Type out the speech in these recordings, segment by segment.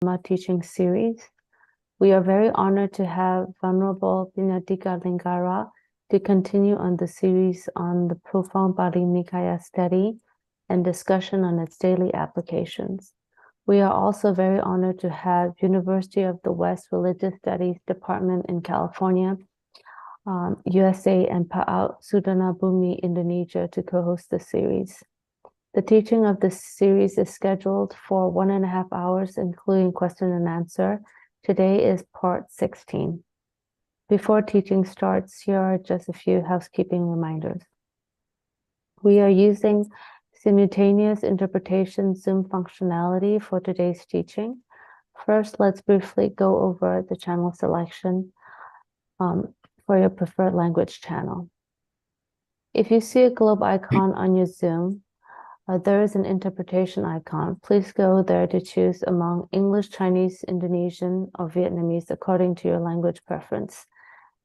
Dhamma teaching series. We are very honored to have Venerable Pinatika Lingara to continue on the series on the profound Pali Nikaya study and discussion on its daily applications. We are also very honored to have University of the West Religious Studies Department in California, USA, and Pa'au Sudana Bumi, Indonesia, to co-host the series. The teaching of this series is scheduled for 1.5 hours, including question and answer. Today is part 16. Before teaching starts, here are just a few housekeeping reminders. We are using simultaneous interpretation Zoom functionality for today's teaching. First, let's briefly go over the channel selection for your preferred language channel. If you see a globe icon on your Zoom, there is an interpretation icon. Please go there to choose among English, Chinese, Indonesian, or Vietnamese according to your language preference.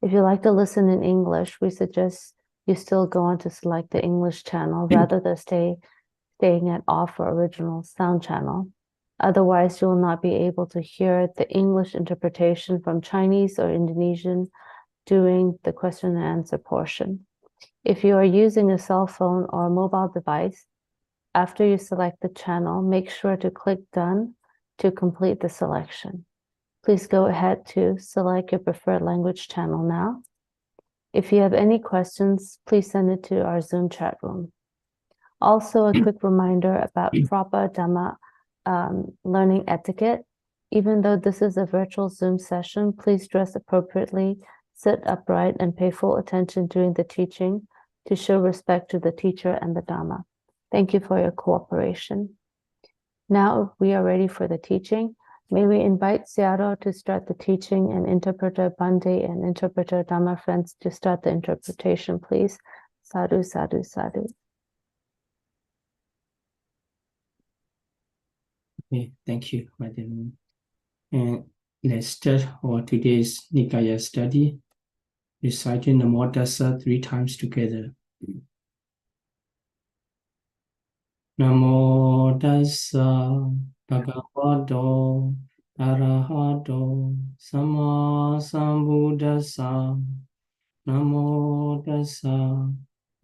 If you like to listen in English, we suggest you still go on to select the English channel rather than staying at off or original sound channel. Otherwise, you will not be able to hear the English interpretation from Chinese or Indonesian during the question and answer portion. If you are using a cell phone or a mobile device, after you select the channel, make sure to click Done to complete the selection. Please go ahead to select your preferred language channel now. If you have any questions, please send it to our Zoom chat room. Also, a quick reminder about proper Dhamma learning etiquette. Even though this is a virtual Zoom session, please dress appropriately, sit upright, and pay full attention during the teaching to show respect to the teacher and the Dhamma. Thank you for your cooperation. Now we are ready for the teaching. May we invite Searo to start the teaching and interpreter Bande and interpreter Dhamma friends to start the interpretation, please. Sadhu, sadhu, sadhu. Okay, thank you, Madam. And let's start our today's Nikaya study, reciting the Namo Tassa 3 times together. Namo Tassa Bhagavato Arahato Sama Sambuddhassa. Namo Tassa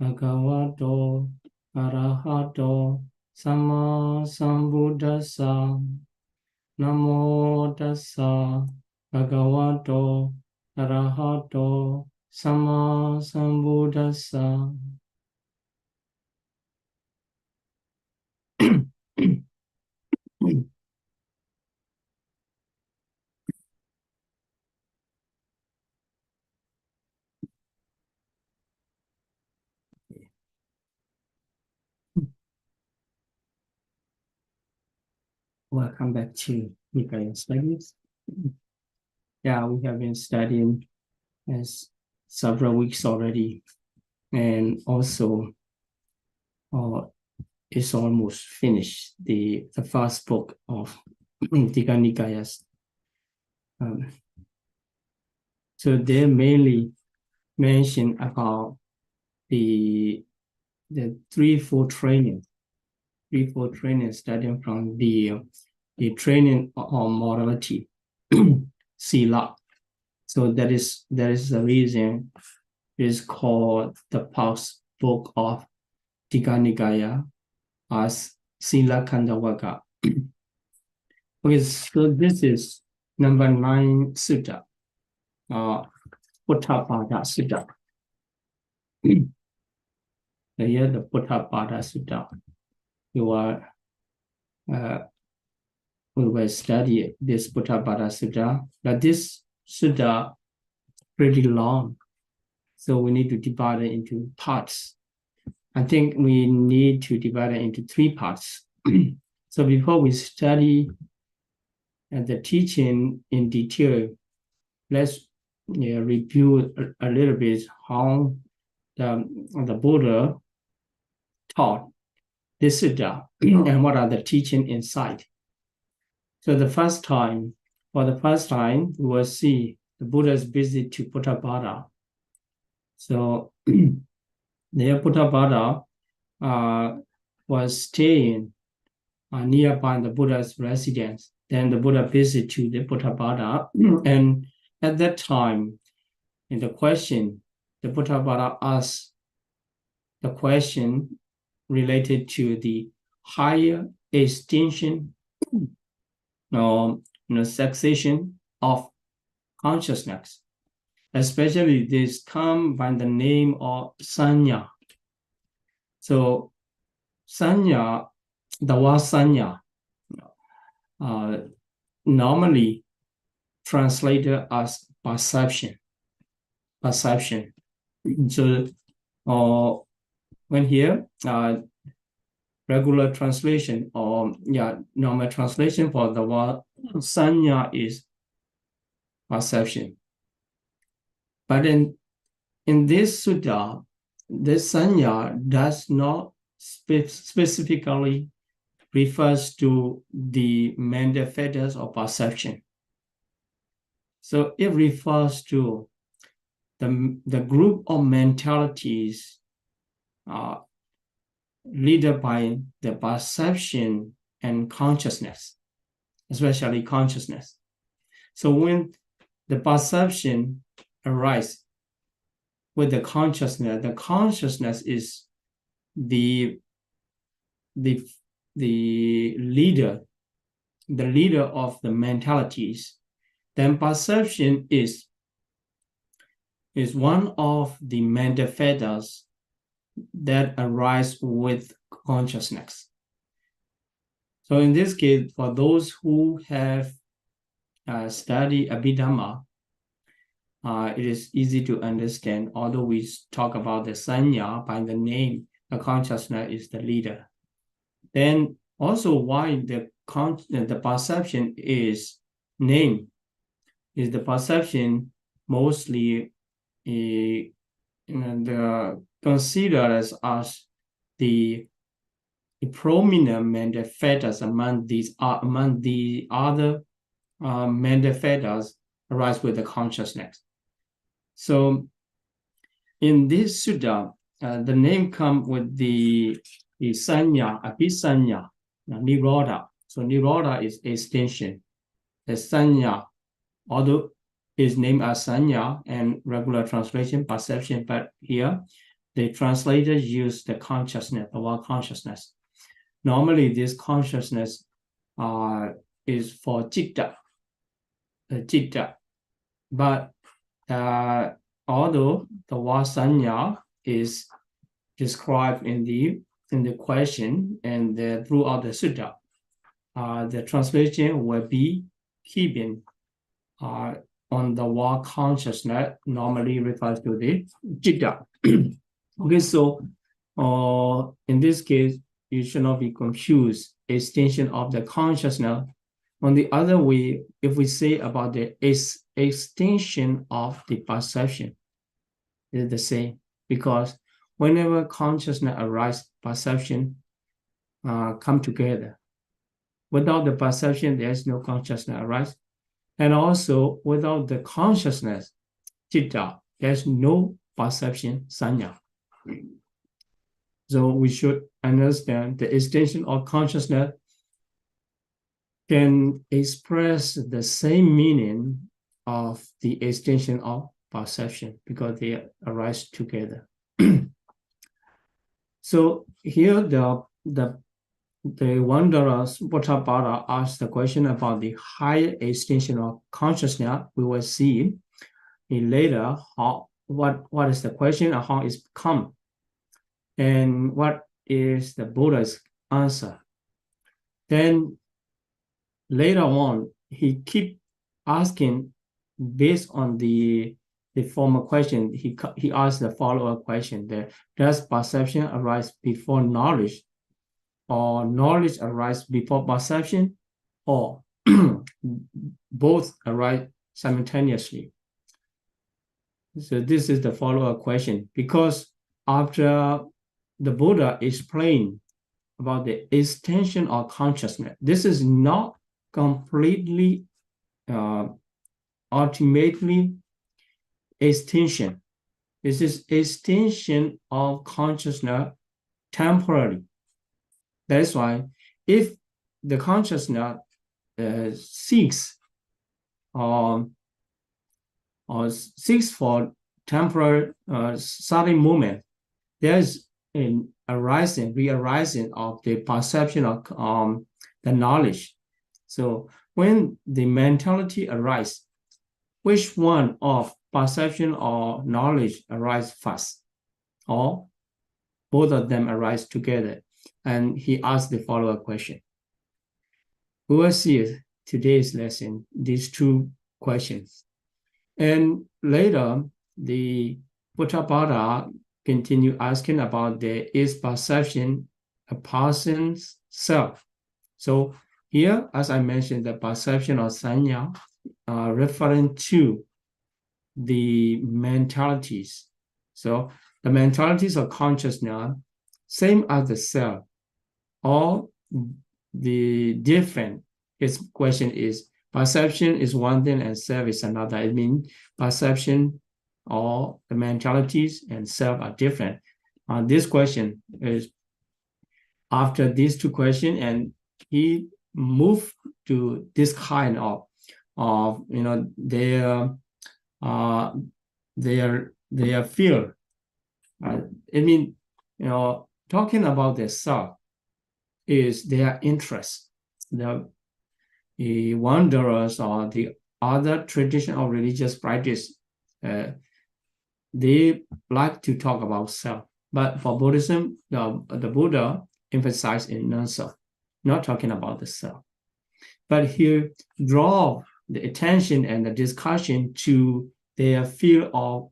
Bhagavato Arahato Sama Sambuddhassa. Namo Tassa Bhagavato Arahato Sama Sambuddhassa. Welcome back to Nikaya studies. Yeah, we have been studying as several weeks already, and also it's almost finished the first book of Tika Nikayas. So they mainly mention about the threefold training starting from the training on morality, sila. So that is the reason it is called the first book of Tika Nikaya as Sila Khandavaka. Okay, so this is number 9 sutta, Putthapada Sutta. Here the Putthapada Sutta. We will study this Putthapada Sutta, but this sutta pretty long, so we need to divide it into parts. I think we need to divide it into 3 parts. So before we study the teaching in detail, let's review a little bit how the Buddha taught this sutta and what are the teaching inside. So for the first time, we will see the Buddha's visit to Putthapada. So there Putthapada was staying nearby the Buddha's residence. Then the Buddha visit to the Buddhabhara, and at that time, in the question, the Buddhabhara asked the question related to the higher extinction or cessation of consciousness. Especially this come by the name of sanya. So sanya, the word sanya, normally translated as perception. Perception. So when here, regular translation or normal translation for the word sanya is perception. But in this sutta, this sanya does not specifically refers to the mental fetters of perception. So it refers to the group of mentalities led by the perception and consciousness, especially consciousness. So when the perception arises with the consciousness is the leader of the mentalities. Then perception is one of the mental fetters that arise with consciousness. So in this case, for those who have studied Abhidhamma, it is easy to understand, although we talk about the sanya by the name, the consciousness is the leader. Then also why the perception is named is the perception mostly considered as the prominent mental fetters among the other mental fetters arise with the consciousness. So in this sutta, the name comes with the sanya, abhisanya, nirodha. So nirodha is extension. The sanya, although is named as sanya and regular translation perception, but here the translators use the consciousness, the word consciousness. Normally, this consciousness is for citta, but although the word sanya is described in the question and throughout the sutta, the translation will be keeping on the word consciousness, normally refers to the citta. Okay, so in this case, you should not be confused. Extension of the consciousness. On the other way, if we say about the extension of the perception, is the same, because whenever consciousness arises, perception come together. Without the perception, there is no consciousness arise. And also, without the consciousness, citta, there's no perception, sanya. So we should understand the extension of consciousness can express the same meaning of the extension of perception because they arise together. So here the Wanderers Buddhabhara asked the question about the higher extension of consciousness. We will see later what is the question and how it's come, and what is the Buddha's answer. Then later on, he keep asking based on the former question. He asked the follow-up question: does perception arise before knowledge, or knowledge arise before perception, or both arise simultaneously? So this is the follow-up question, because after the Buddha explained about the extension of consciousness, this is not completely ultimately extension. This is extension of consciousness temporarily. That is why if the consciousness seeks or seeks for temporary sudden moment, there's an re-arising of the perception of the knowledge. So when the mentality arises, which one of perception or knowledge arise first, or both of them arise together? And he asked the follow-up question. We will see today's lesson these two questions. And later, the Buddha continue asking about is perception a person's self. So here, as I mentioned, the perception of sanya referring to the mentalities. So the mentalities of consciousness, same as the self, or the different. His question is, perception is one thing and self is another. I mean, perception or the mentalities and self are different. This question is after these two questions, and he moved to this kind of their fear. I mean, talking about their self is their interest. The wanderers or the other traditional religious practice, they like to talk about self. But for Buddhism, the Buddha emphasized in non-self, not talking about the self. But here, draw the attention and the discussion to their fear of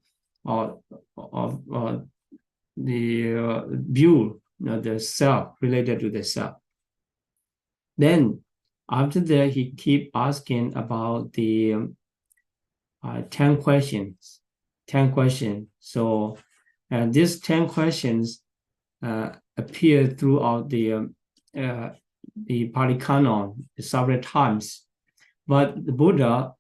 the view, the self related to the self. Then after that, he keep asking about the 10 questions. 10 questions. So these 10 questions appear throughout the Pali Canon several times, but the Buddha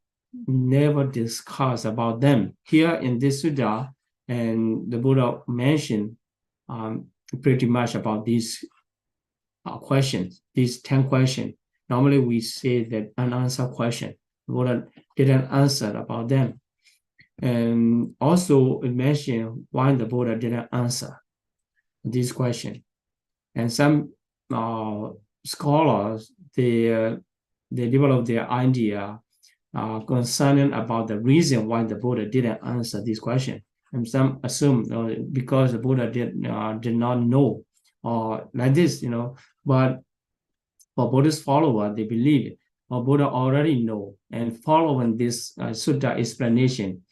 never discussed about them. Here in this Sutta, and the Buddha mentioned pretty much about these questions, these 10 questions. Normally we say that unanswered question. The Buddha didn't answer about them. And also it mentioned why the Buddha didn't answer this question. And some scholars, they developed their idea concerning about the reason why the Buddha didn't answer this question. And some assume because the Buddha did not know, or like this, but for Buddhist follower, they believe it. Or Buddha already know, and following this sutta explanation,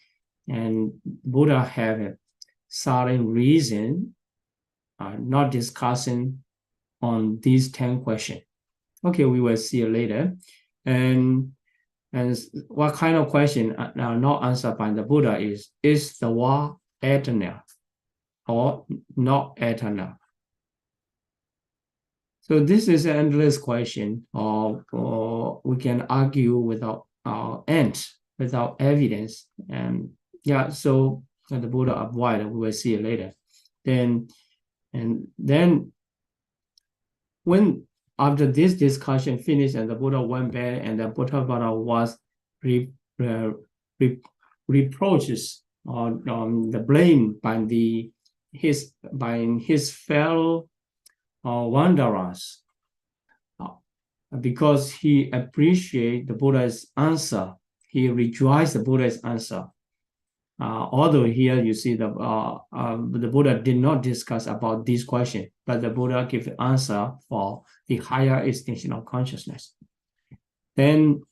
and Buddha have a certain reason not discussing on these 10 questions. Okay, we will see it later. And what kind of question not answered by the Buddha is the world eternal or not eternal? So this is an endless question, or we can argue without end, without evidence. And yeah, so the Buddha avoided, we will see it later. Then when after this discussion finished and the Buddha went back, and the Buddha was reproaches or the blame by his fellow wanderers, because he appreciated the Buddha's answer. He rejoiced the Buddha's answer. Although here you see the Buddha did not discuss about this question, but the Buddha gave the answer for the higher extinction of consciousness. Then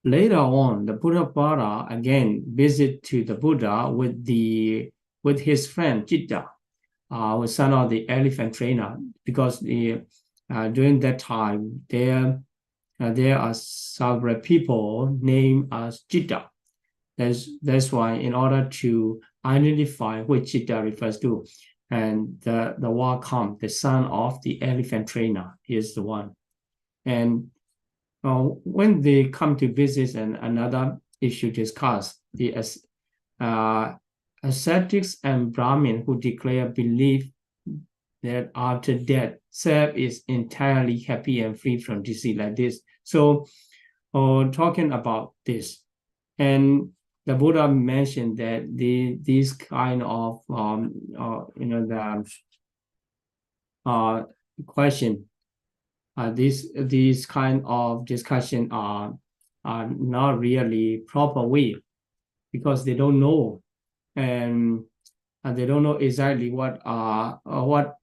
later on, the Buddha again visit to the Buddha with his friend Citta, son of the elephant trainer, because during that time there are several people named as Citta. That's why, in order to identify which Citta refers to, and the Wakam, the son of the elephant trainer, is the one. And when they come to visit, and another issue discussed, the ascetics and Brahmin who declare belief that after death, self is entirely happy and free from disease, like this, So, talking about this, and the Buddha mentioned that these kind of the question, these kind of discussion are not really proper way, because they don't know, and they don't know exactly what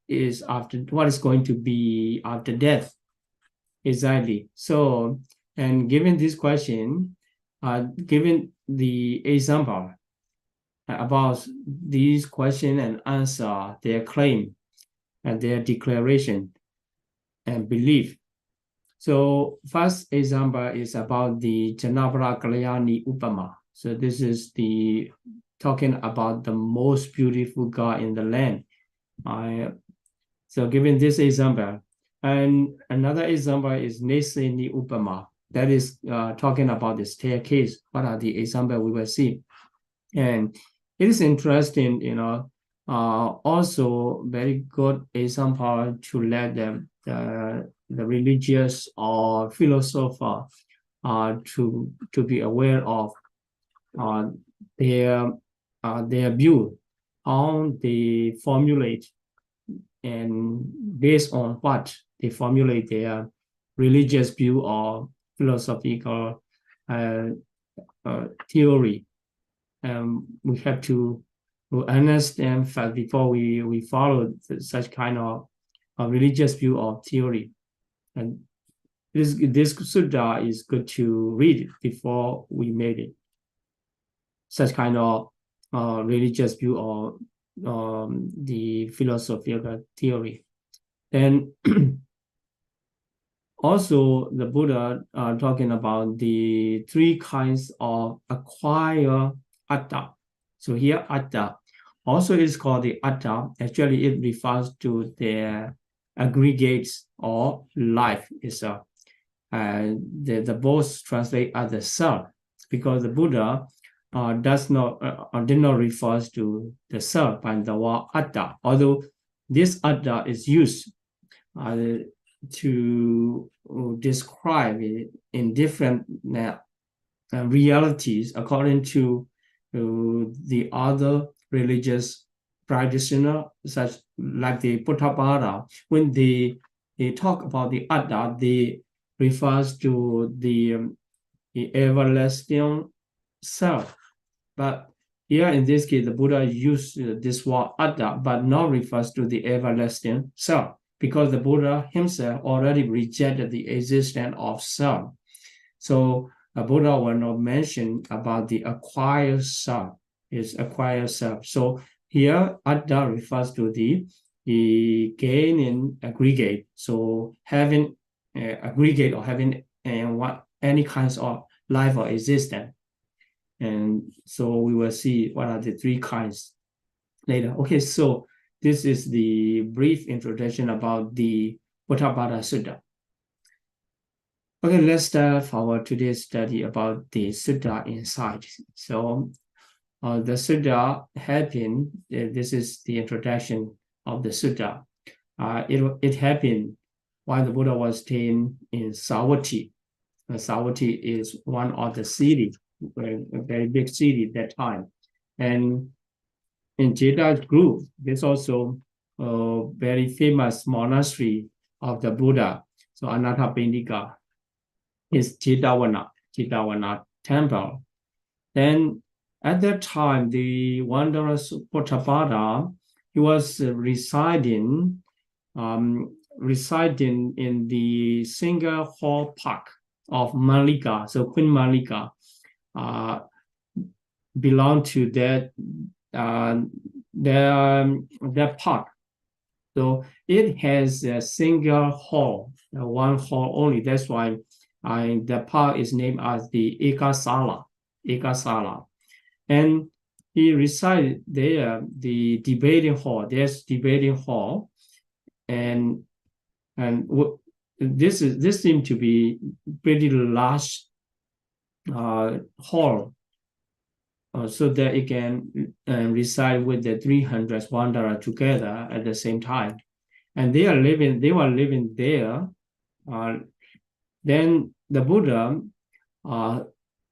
is going to be after death exactly. So, and given this question, given the example about these question and answer, their claim and their declaration and belief. So first example is about the Janavara Kalyani Upama. So this is the talking about the most beautiful God in the land. So given this example, and another example is Neseni Upama. That is talking about the staircase. What are the examples we will see? And it is interesting, also very good example to let them the religious or philosopher to be aware of uh, their view, how they formulate, and based on what they formulate their religious view or philosophical theory. We have to understand fact before we follow such kind of religious view or theory. And this sutta is good to read before we made it. Such kind of religious view or the philosophical theory. And also the Buddha talking about the three kinds of acquire atta. So here atta also is called the atta. Actually, it refers to their aggregates or life itself. The both translate as the self, because the Buddha did not refer to the self by the word atta, although this atta is used to describe it in different realities according to the other religious practitioner, such like the Buddha. When they talk about the atta, they refers to the everlasting self. But here in this case, the Buddha used this word atta, but not refers to the everlasting self, because the Buddha himself already rejected the existence of self. So the Buddha will not mention about the acquired self, is acquired self. So here atta refers to the gain in aggregate. So having aggregate or having any kinds of life or existence. And so we will see what are the three kinds later. Okay, so this is the brief introduction about the Buddhabhata Sutta. Okay, let's start our today's study about the Sutta inside. So the Sutta happened, this is the introduction of the Sutta. It happened while the Buddha was staying in Savatthi. Savatthi is one of the cities, a very big city at that time. And in Jeta's group, there's also a very famous monastery of the Buddha. So Anathapindika is Jetavana temple. Then at that time, the wanderer Buddhabhata, he was residing in the Singer Hall Park of Malika. So Queen Malika belonged to that park. So it has a single hall, one hall only. That's why the park is named as the Ekasala. And he resided there, the debating hall. There's debating hall, and this seemed to be pretty large hall, so that it can reside with the 300 wanderer together at the same time, and they were living there. Then the Buddha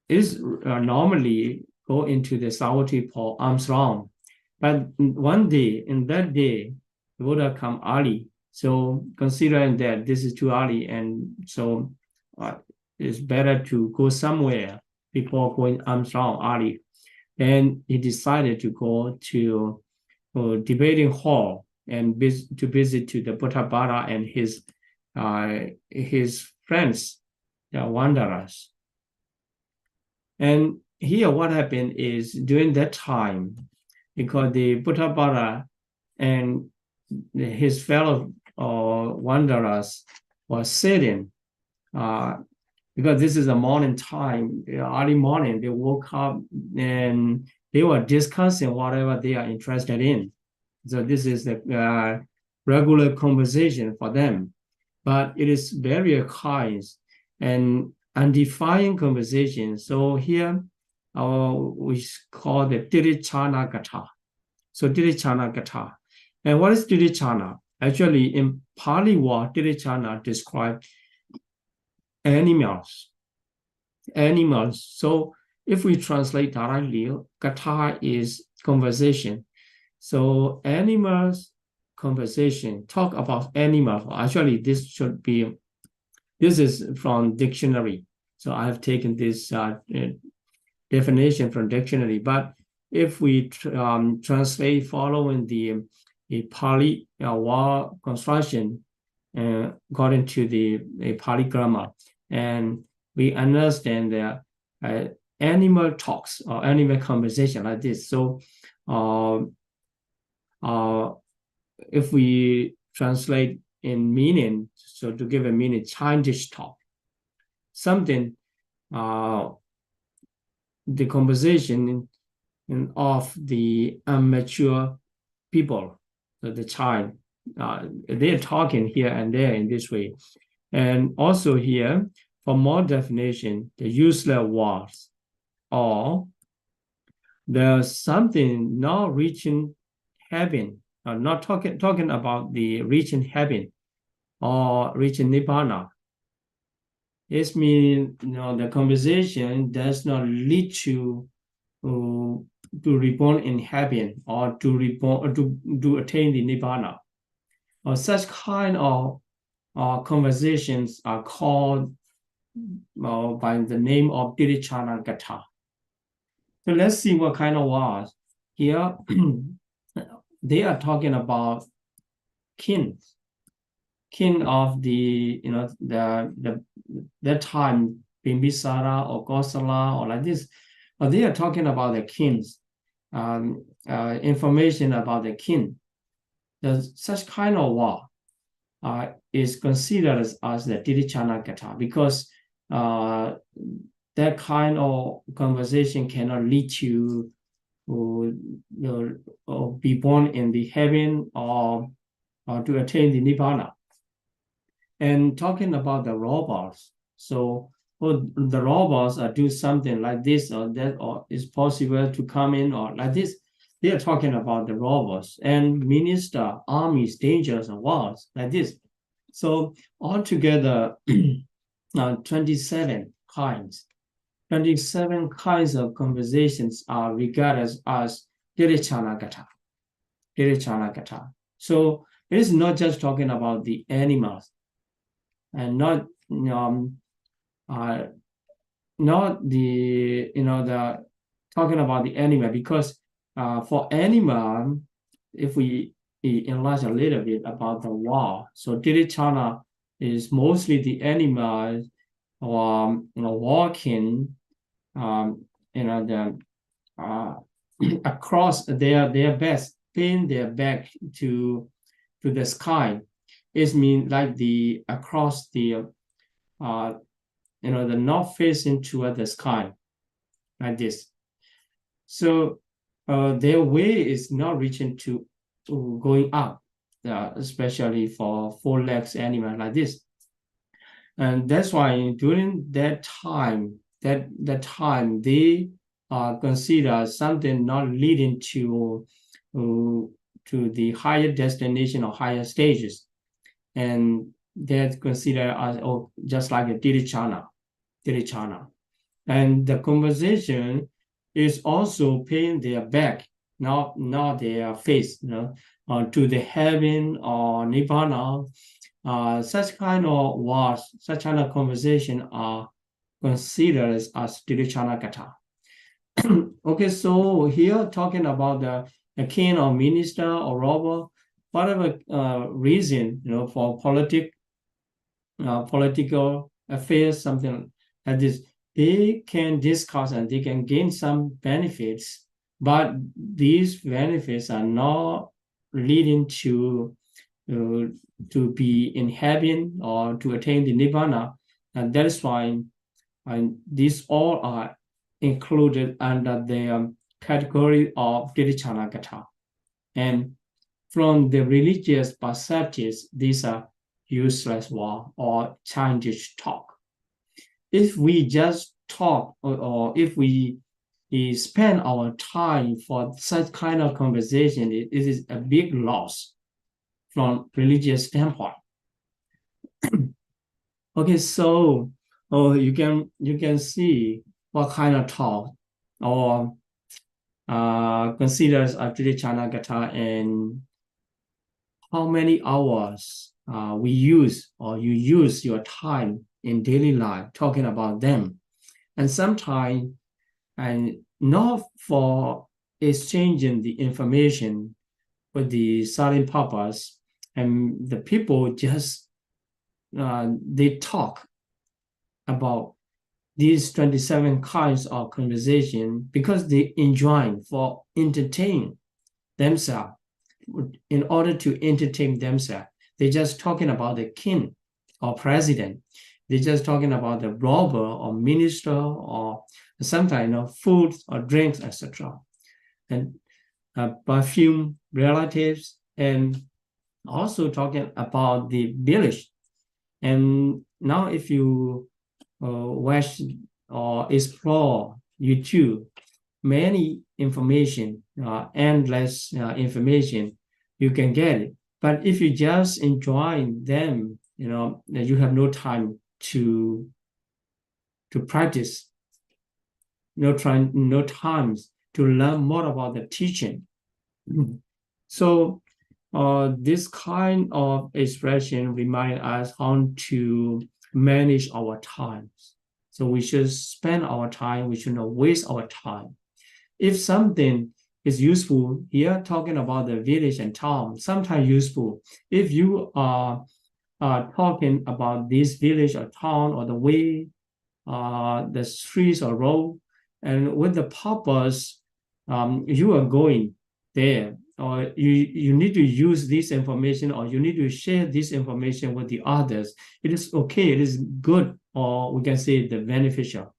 is normally go into the Savatthi pole, arms round. But one day, in that day, the Buddha come early. So considering that this is too early, and so it's better to go somewhere before going arms round early. And he decided to go to debating hall and to visit to the Buddha and his friends, the wanderers. And here what happened is during that time, because the Buddha and his fellow wanderers were sitting, because this is a morning time, early morning, they woke up and they were discussing whatever they are interested in. So this is the regular conversation for them, but it is very kind and undefined conversation. So here we call the Tirichana Gatha. So Tirichana Gatha. And what is Tirichana? Actually, in Pali word, Tirichana describes animals. So if we translate directly, Gatha is conversation. So animals conversation, talk about animals. Actually, this is from dictionary. So I have taken this definition from dictionary. But if we translate following the Pali word construction according to the Pali grammar, and we understand that animal talks or animal conversation like this. So if we translate in meaning, so to give a meaning, childish talk, something, the conversation of the immature people, so the child, they're talking here and there in this way. And also here, for more definition, the useless words, or there's something not reaching heaven, not talking about the reaching heaven or reaching nibbana. It means the conversation does not lead to reborn in heaven or to reborn to attain the nibbana. Or such kind of conversations are called by the name of Dirichana Gatha. So let's see what kind of words here. They are talking about kin of the that time Bimbisara or Kosala or like this, but they are talking about the kins, information about the kin. Such kind of word is considered as the Dirichana Gatha, because that kind of conversation cannot lead to be born in the heaven or to attain the nibbana. And talking about the robots, so the robots do something like this or that, or is possible to come in or like this. They are talking about the robots and minister, armies, dangers, and wars like this. So altogether, 27 kinds. 27 kinds of conversations are regarded as Dirichana Gatha. Dirichana Gatha. So it is not just talking about the animals, and not the talking about the animal, because for animal, if we enlarge a little bit about the word, so Dirichana is mostly the animal walking across their backs, pin their back to the sky. It means like the across the the north facing toward the sky, like this. So their way is not reaching to going up, especially for four legs animal like this. And that's why during that time, they consider something not leading to the higher destination or higher stages, and they're considered as just like a Dirichana. Dirichana. And the conversation is also paying their back, not their face, to the heaven or nirvana. Such kind of words, such kind of conversation are considered as Dirichana Kata. Okay, so here talking about the king or minister or robber, whatever reason, for political affairs, something like this, they can discuss and they can gain some benefits, but these benefits are not leading to be in heaven or to attain the nirvana, and that is why these all are included under the category of Dirichana. And from the religious perspectives, these are useless word or childish talk. If we just talk or if we spend our time for such kind of conversation, it is a big loss from religious standpoint. Okay, so you can see what kind of talk or considers Advaita Gata and how many hours we use or you use your time in daily life talking about them. And sometimes, and not for exchanging the information with the silent purpose, and the people just they talk about these 27 kinds of conversation because they enjoy for entertain themselves. In order to entertain themselves, they're just talking about the king or president. They're just talking about the robber or minister or sometimes food or drinks, etc. And perfume relatives, and also talking about the village. And now if you watch or explore YouTube, many information, endless information, you can get it. But if you just enjoy them, you have no time to practice, no times to learn more about the teaching. So this kind of expression remind us how to manage our times. So we should spend our time, we should not waste our time. If something is useful, here talking about the village and town, sometimes useful. If you are talking about this village or town or the way, the streets or road, and with the purpose, you are going there, or you need to use this information, or you need to share this information with the others. It is okay, it is good, or we can say the beneficial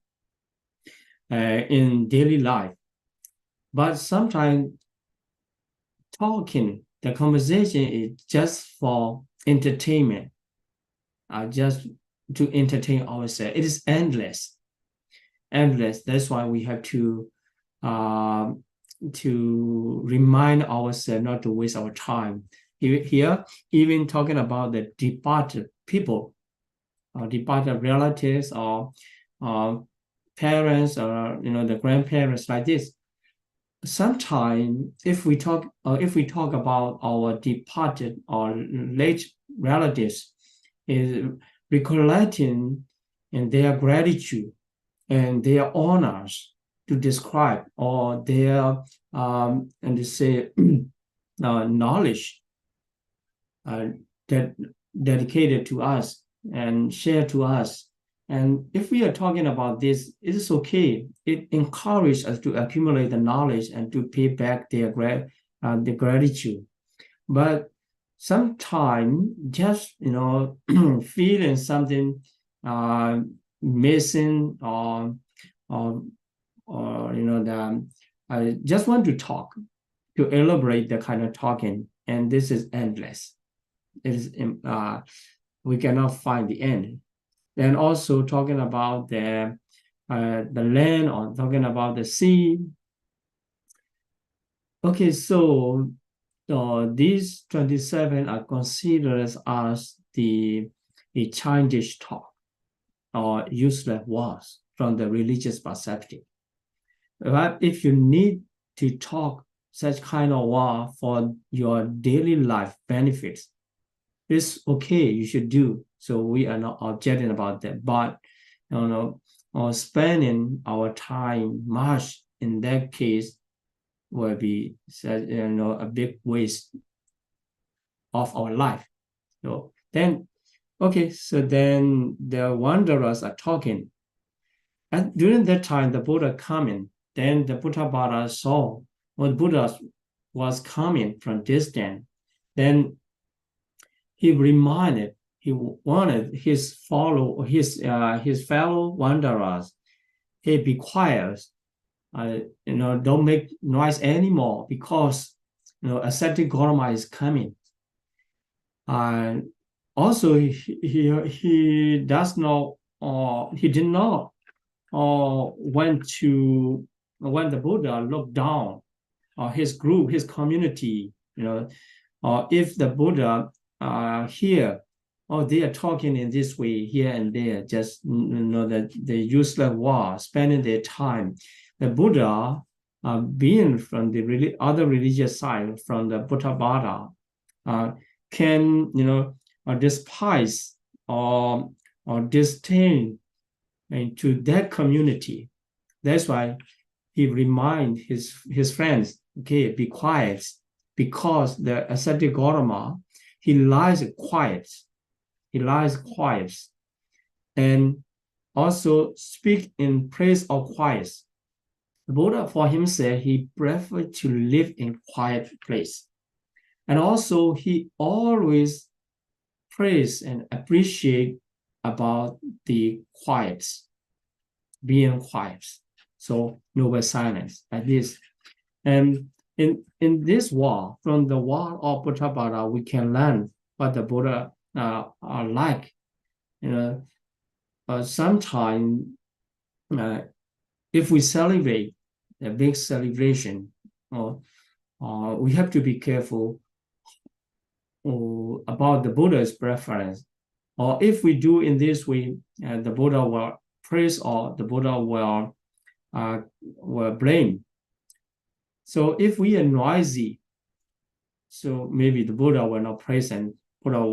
in daily life. But sometimes talking, the conversation is just for entertainment, just to entertain ourselves. It is endless. That's why we have to remind ourselves not to waste our time. Here, even talking about the departed people, or departed relatives, or parents, or the grandparents, like this. Sometimes, if we talk about our departed or late relatives, is recollecting and their gratitude and their honors to describe, or their and to say knowledge that dedicated to us and shared to us. And if we are talking about this, it is okay. It encourages us to accumulate the knowledge and to pay back their the gratitude. But sometimes just feeling something missing, or I just want to talk, to elaborate the kind of talking, and this is endless. It is we cannot find the end. Then also talking about the land, or talking about the sea. Okay, so these 27 are considered as the childish talk. or useless words from the religious perspective. But if you need to talk such kind of word for your daily life benefits, it's okay, you should do. So we are not objecting about that. But or spending our time much in that case will be a big waste of our life. So then, okay, so then the wanderers are talking. And during that time, the Buddha coming, then the Buddha saw what Buddha was coming from distance. Then he wanted his fellow wanderers, hey, be quiet, don't make noise anymore because ascetic Gautama is coming. Also, he does not, he did not when the Buddha looked down his group, his community, if the Buddha here, they are talking in this way here and there, just that the useless word, spending their time. The Buddha, being from the other religious side, from the Buddha can despise or disdain into that community. That's why he remind his friends, okay, be quiet, because the ascetic Gautama, he lies quiet, and also speak in praise of quiet. The Buddha for himself, he preferred to live in quiet place, and also he always praise and appreciate about the quiet, being quiet. So noble silence like this. And in this wall, from the wall of Buddha, we can learn what the Buddha are like. Sometimes if we celebrate a big celebration, we have to be careful about the Buddha's preference. Or if we do in this way, the Buddha will praise or the Buddha will blame. So if we are noisy, so maybe the Buddha will not praise and Buddha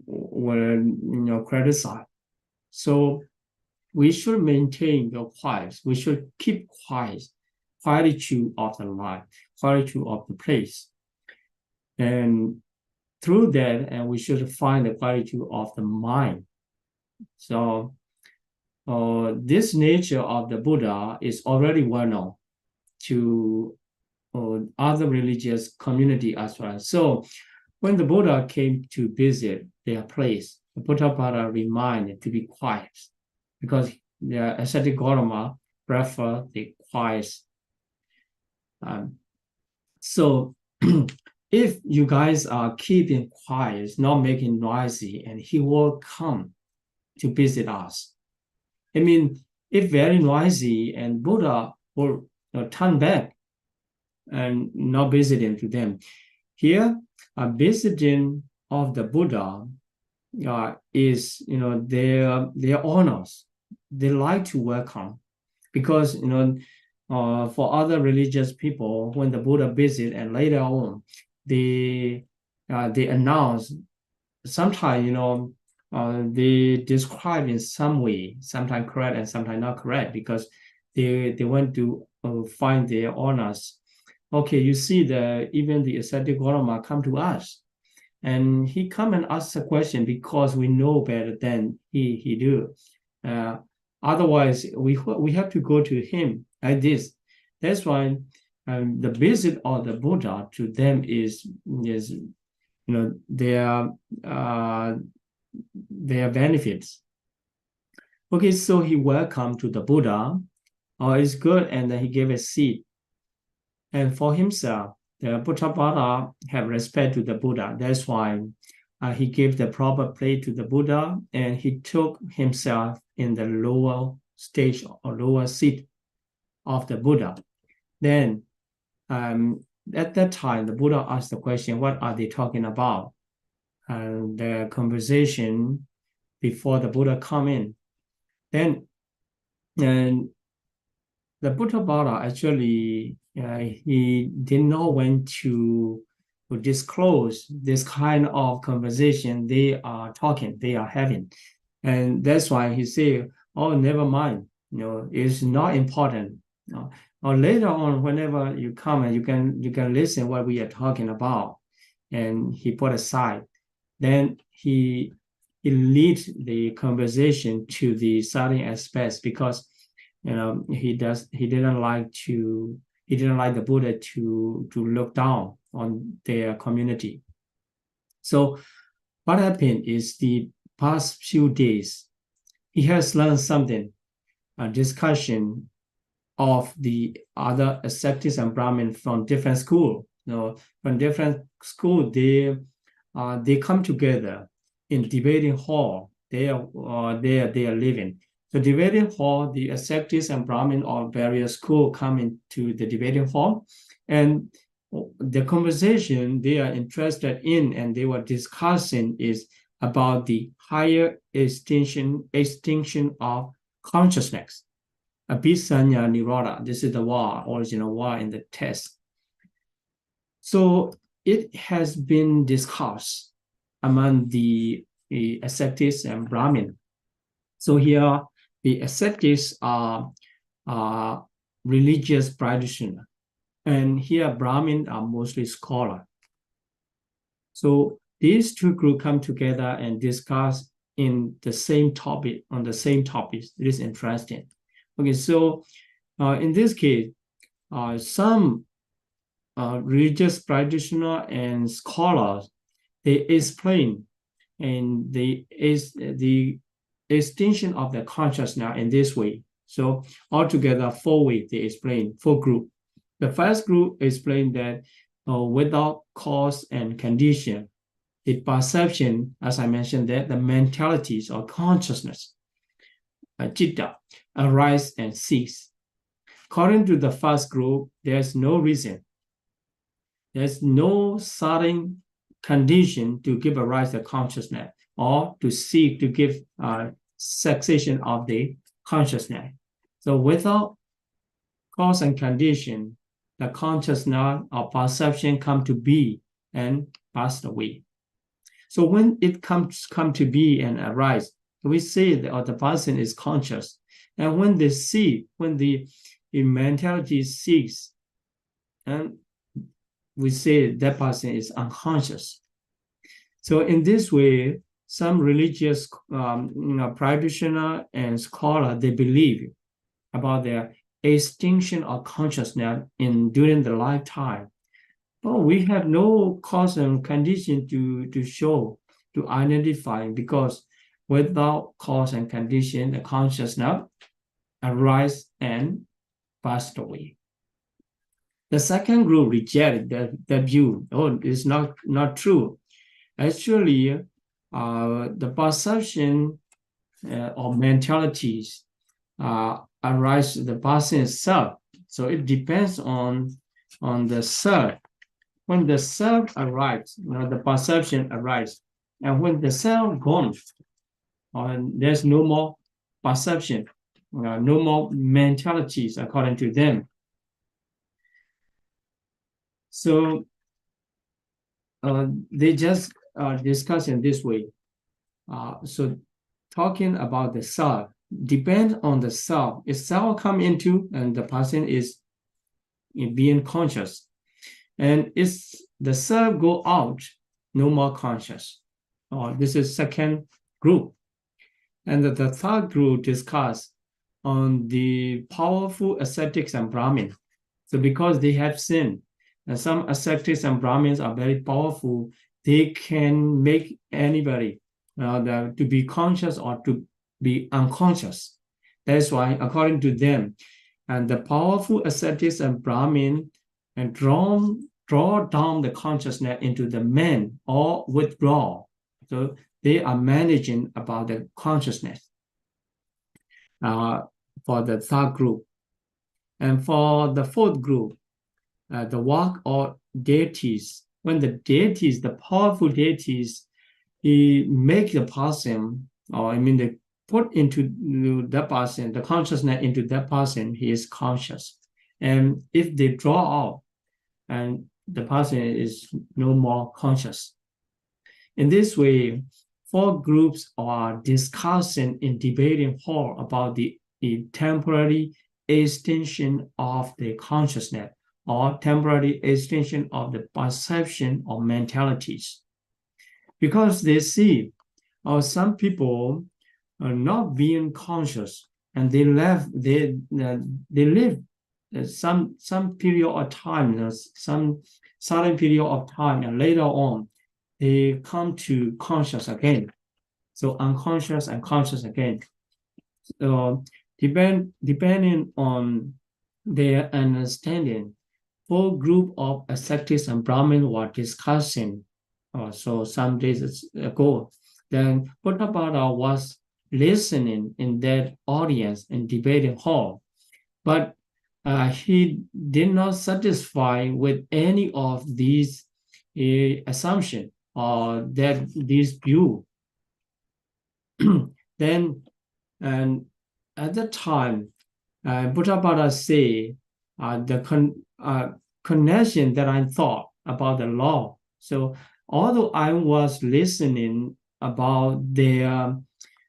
will criticize. So we should maintain the quiet. We should keep quiet, quietude of the life, quietude of the place. And through that, and we should find the quietude of the mind. So this nature of the Buddha is already well known to other religious community as well. So when the Buddha came to visit their place, the Buddha reminded to be quiet, because the ascetic Gautama prefer the quiet. So if you guys are keeping quiet, not making noisy, and he will come to visit us. I mean, if very noisy, and Buddha will turn back and not visiting to them. Here, a visiting of the Buddha is, their honors. They like to welcome, because for other religious people, when the Buddha visit and later on, they announce. Sometimes they describe in some way, sometimes correct and sometimes not correct, because they want to find their honors. Okay, you see even the ascetic Gautama come to us, and he come and ask a question because we know better than he do. Otherwise, we have to go to him like this. That's why the visit of the Buddha to them is their benefits. Okay, so he welcomed to the Buddha. It's good, and then he gave a seat. And for himself, the Buddha have respect to the Buddha. That's why he gave the proper place to the Buddha, and he took himself in the lower stage or lower seat of the Buddha. Then at that time, the Buddha asked the question, what are they talking about? And the conversation before the Buddha come in. Then, and the Buddha Bala actually, he didn't know when to disclose this kind of conversation they are having. And that's why he said, oh, never mind, it's not important. Or later on, whenever you come and you can listen what we are talking about. And he put aside. Then he leads the conversation to the certain aspects because he didn't like the Buddha to look down on their community. So what happened is the past few days, he has learned something, a discussion of the other ascetics and Brahmin from different school. From different school, they come together in debating hall. They are living. So debating hall, the ascetics and Brahmin of various school come into the debating hall, and the conversation they are interested in and they were discussing is about the higher extinction of consciousness. Abhisanya Niroda. This is the original word in the text. So it has been discussed among the ascetics and Brahmin. So here, the ascetics are religious practitioners, and here Brahmin are mostly scholars. So these two groups come together and discuss in the same topic, on the same topics. It is interesting. Okay, so in this case, some religious practitioners and scholars, they explain and the extinction of the consciousness in this way. So altogether, 4 ways they explain, 4 groups. The first group explained that without cause and condition, the perception, as I mentioned, that the mentalities or consciousness, citta, arise and cease. According to the first group, there's no reason. There's no certain condition to give a rise to consciousness or to seek to give cessation of the consciousness. So without cause and condition, the consciousness or perception come to be and pass away. So when it comes to be and arise, we say that the person is conscious. And when they see, when the mentality ceases, and we say that person is unconscious. So in this way, some religious practitioner and scholar, they believe about their extinction of consciousness during the lifetime. But we have no cause and condition to show, to identify, because without cause and condition, the consciousness arise and passed away. The second group rejected that view. Oh, it's not true. Actually, the perception of mentalities arise the person itself. So it depends on the self. When the self arrives, the perception arises. And when the self gone, there's no more perception, no more mentalities according to them. So they just discuss in this way. So talking about the self, depends on the self. If self come into and the person is being conscious, and if the self go out, no more conscious. This is second group. And the third group discuss on the powerful ascetics and Brahmin. So because they have sinned, and some ascetics and Brahmins are very powerful, they can make anybody to be conscious or to be unconscious. That's why, according to them, and the powerful ascetics and Brahmin and draw down the consciousness into the man or withdraw. So they are managing about the consciousness for the third group. And for the fourth group, the work or deities, when the deities, the powerful deities, make the person or I mean, they put into that person, the consciousness into that person, he is conscious. And if they draw out, and the person is no more conscious. In this way, four groups are discussing in debating hall about the temporary extension of the consciousness or temporary extension of the perception or mentalities. Because they see some people are not being conscious and they live some period of time, some certain period of time, and later on they come to conscious again. So unconscious and conscious again. So depending on their understanding, four group of ascetics and Brahmin were discussing. So some days ago, then Buddha was listening in that audience in debating hall, but he did not satisfy with any of these assumption or that this view. Then, and at that time, Buddha say the connection that I thought about the law. So although I was listening about their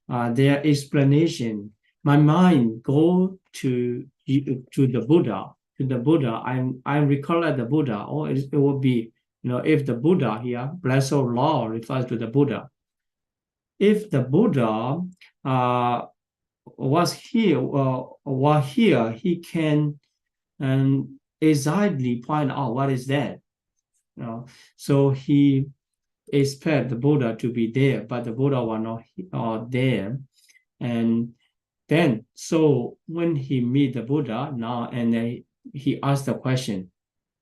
explanation, my mind go to the Buddha. To the Buddha, I recall at the Buddha, or it would be, if the Buddha here, blessed law refers to the Buddha. If the Buddha was here, he can exactly point out what is that. So he expect the Buddha to be there, but the Buddha was not there. And then, so when he meet the Buddha now, and he asked the question,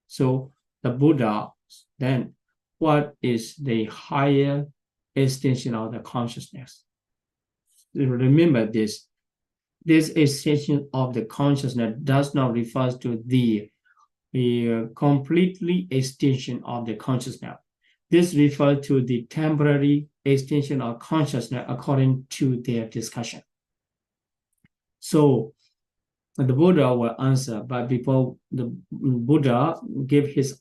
so the Buddha, then what is the higher extension of the consciousness? Remember this extension of the consciousness does not refer to the completely extension of the consciousness. This refers to the temporary extension of consciousness according to their discussion. So the Buddha will answer, but before the Buddha give his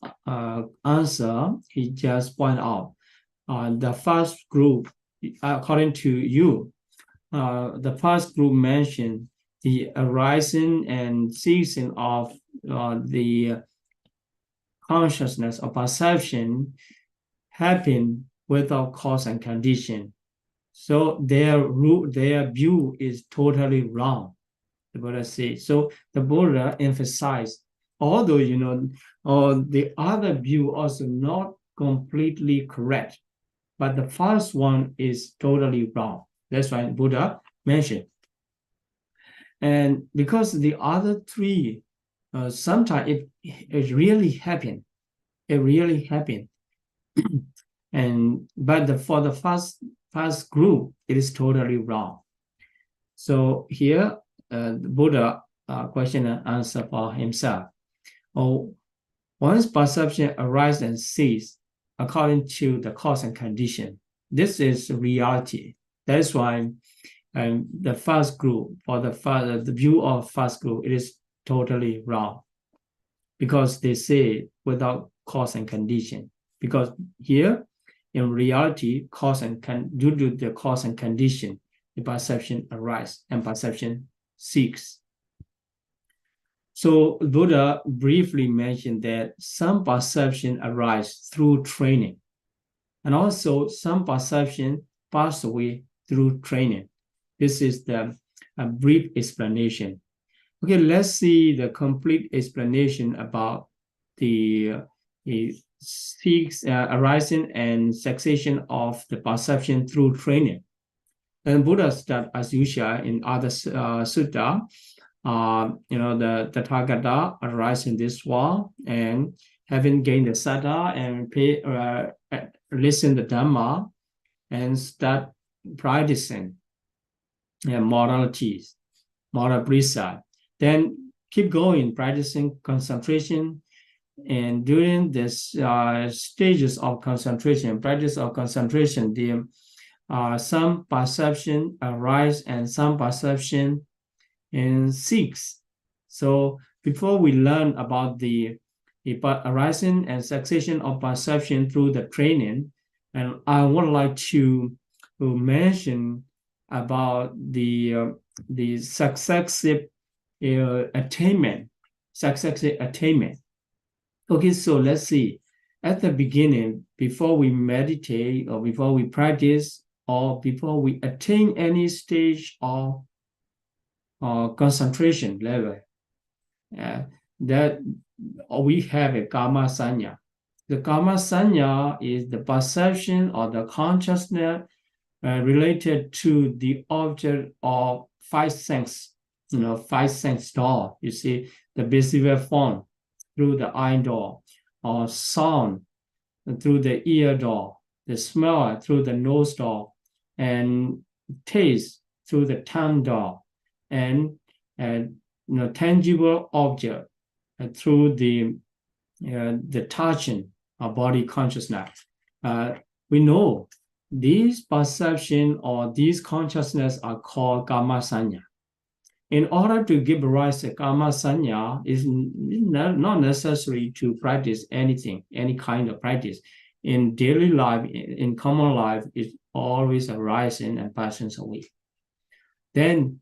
answer, he just point out the first group, according to you, the first group mentioned the arising and ceasing of the consciousness or perception happen without cause and condition. So their view is totally wrong, the Buddha says. So the Buddha emphasized, although the other view also not completely correct, but the first one is totally wrong. That's why Buddha mentioned. And because the other three, sometimes it really happened. It really happened. But for the first group, it is totally wrong. So here, the Buddha question and answer for himself. Once perception arises and ceases according to the cause and condition, this is reality. That's why the first group, for the view of first group, it is totally wrong, because they say without cause and condition. Because here, in reality, due to the cause and condition, the perception arises and perception ceases. So Buddha briefly mentioned that some perception arise through training, and also some perception pass away through training. This is the brief explanation. Okay, let's see the complete explanation about the arising and cessation of the perception through training. And Buddha start as usual in other sutta. The Tathagata arise in this world, and having gained the saddha and listen the Dhamma and start practicing moralities, moral precept. Then keep going, practicing concentration. And during this stages of concentration, practice of concentration, some perception arise and some perception and cease. So before we learn about the arising and cessation of perception through the training, and I would like to mention about the successive attainment, successive attainment. Okay, so let's see. At the beginning, before we meditate or before we practice or before we attain any stage of concentration level, that we have a karma sanya. The karma sanya is the perception or the consciousness related to the object of five sense, five sense door. You see the visible form through the eye door, or sound through the ear door, the smell through the nose door, and taste through the tongue door, and tangible object through the touching of body consciousness. We know these perception or these consciousness are called karma sanya. In order to give rise to karma sanya, is not necessary to practice anything, any kind of practice. In daily life, in common life, it always arising and passes away. Then,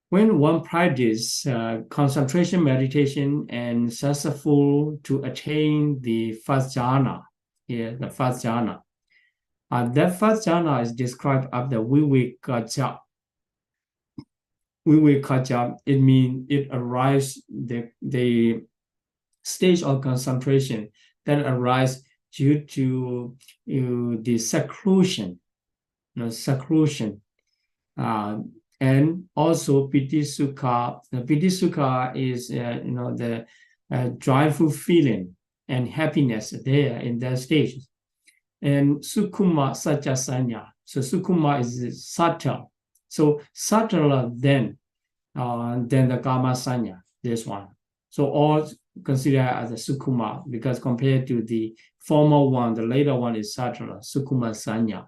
when one practice concentration meditation and successful to attain the first jhana, the first jhana, that first jhana is described as the vivekaja. Vivekaja, it means it arrives the stage of concentration that arises due to the seclusion, seclusion, and also piti sukha. The piti sukha is the joyful feeling and happiness there in that stage. And sukkuma satya sanya. So sukkuma is subtle. So subtler than the karma sanya, this one. So all consider as a sukkuma, because compared to the former one, the later one is subtler, sukkuma sanya.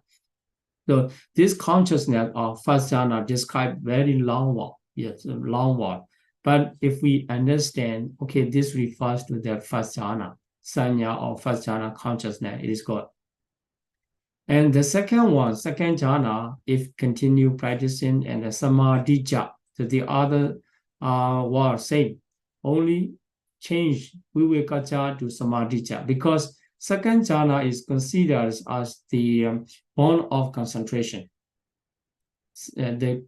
So this consciousness of first jhana described very long word, yes, long word. But if we understand, okay, this refers to the first jhana, sanya or first jhana consciousness, it is good. And the second one, second jhana, if continue practicing and the samadhija, so the other word same, only change vivekaja to samadhija, because second jhana is considered as the point of concentration. The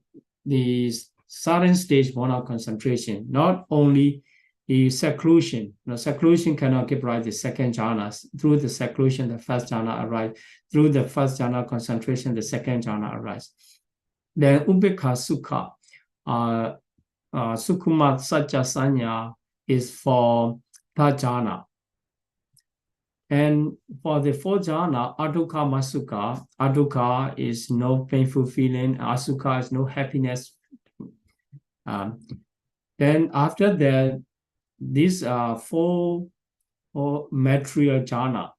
certain stage point of concentration, not only the seclusion. Seclusion cannot give rise to second jhana. Through the seclusion, the first jhana arises. Through the first jhana concentration, the second jhana arises. Then ubekha sukha, sukkuma satya sanya is for third jhana. And for the fourth jhana, adukha masukha, adukha is no painful feeling, asukha is no happiness. Then after that, these are four material jhana,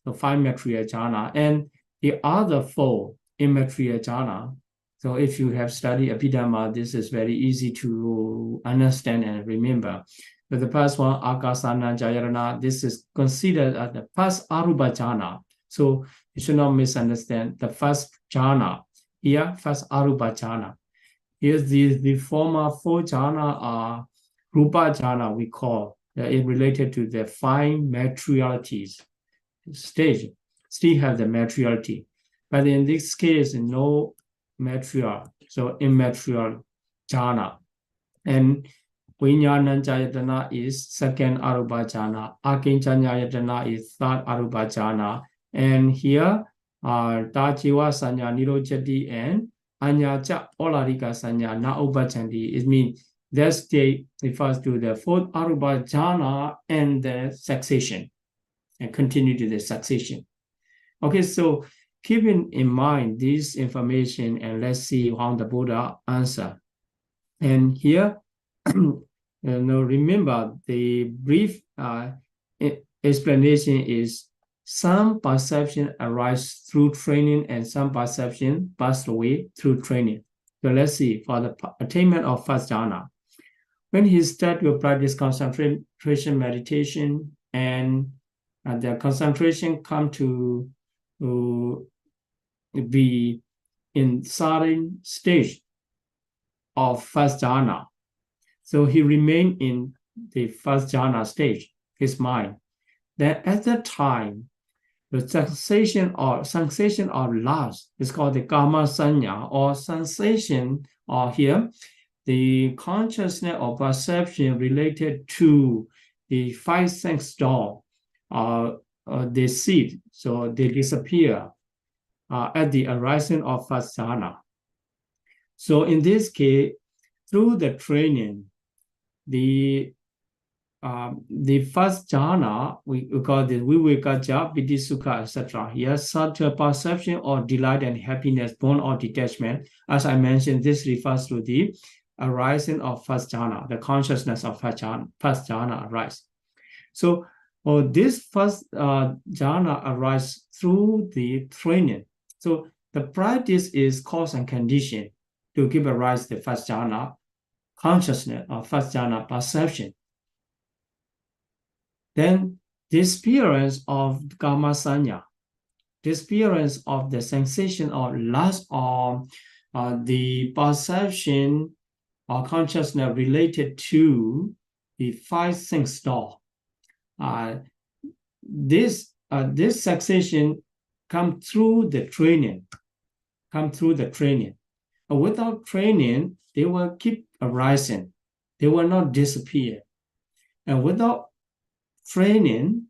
the five material jhana, and the other four immaterial jhana. So if you have studied Abhidhamma, this is very easy to understand and remember. But the first one, Akasana Jayarana, this is considered as the first Arupa jhana. So you should not misunderstand the first jhana. Here, first Arupa jhana. Here's the former four jhana are Rupa jhana, we call. It related to the five materialities stage. Still have the materiality. But in this case, no material, so immaterial jhana. And Vijnana Jayatana is second Arupa jhana. Akinchanya Jayatana is third Arupa jhana. And here are Tajiva Sanya Nirojati and Anyacha Olarika Sanya Naubachandi. It means that state refers to the fourth Arupa jhana and the succession, and continue to the succession. Okay, so keeping in mind this information, and let's see how the Buddha answer. And here, remember the brief explanation is some perception arise through training and some perception pass away through training. So let's see, for the attainment of first jhana, when he start to practice concentration meditation and the concentration come to be in certain stage of first jhana. So he remained in the first jhana stage, his mind. Then at that time, the sensation of lust is called the kama sanya, or sensation, or here, the consciousness or perception related to the five sense door, they cease, so they disappear at the arising of first jhana. So in this case, through the training, the first jhana, we call this vivekaja, piti sukha, etc. Yes, such a perception or delight and happiness born or detachment. As I mentioned, this refers to the arising of first jhana, the consciousness of first jhana arise. So this first jhana arise through the training. So the practice is cause and condition to give a rise to the first jhana consciousness or first jhana perception. Then the experience of kama sanya, the experience of the sensation of lust, or the perception or consciousness related to the five sense door. This sensation come through the training. Without training, they will keep arising. They will not disappear. And without training,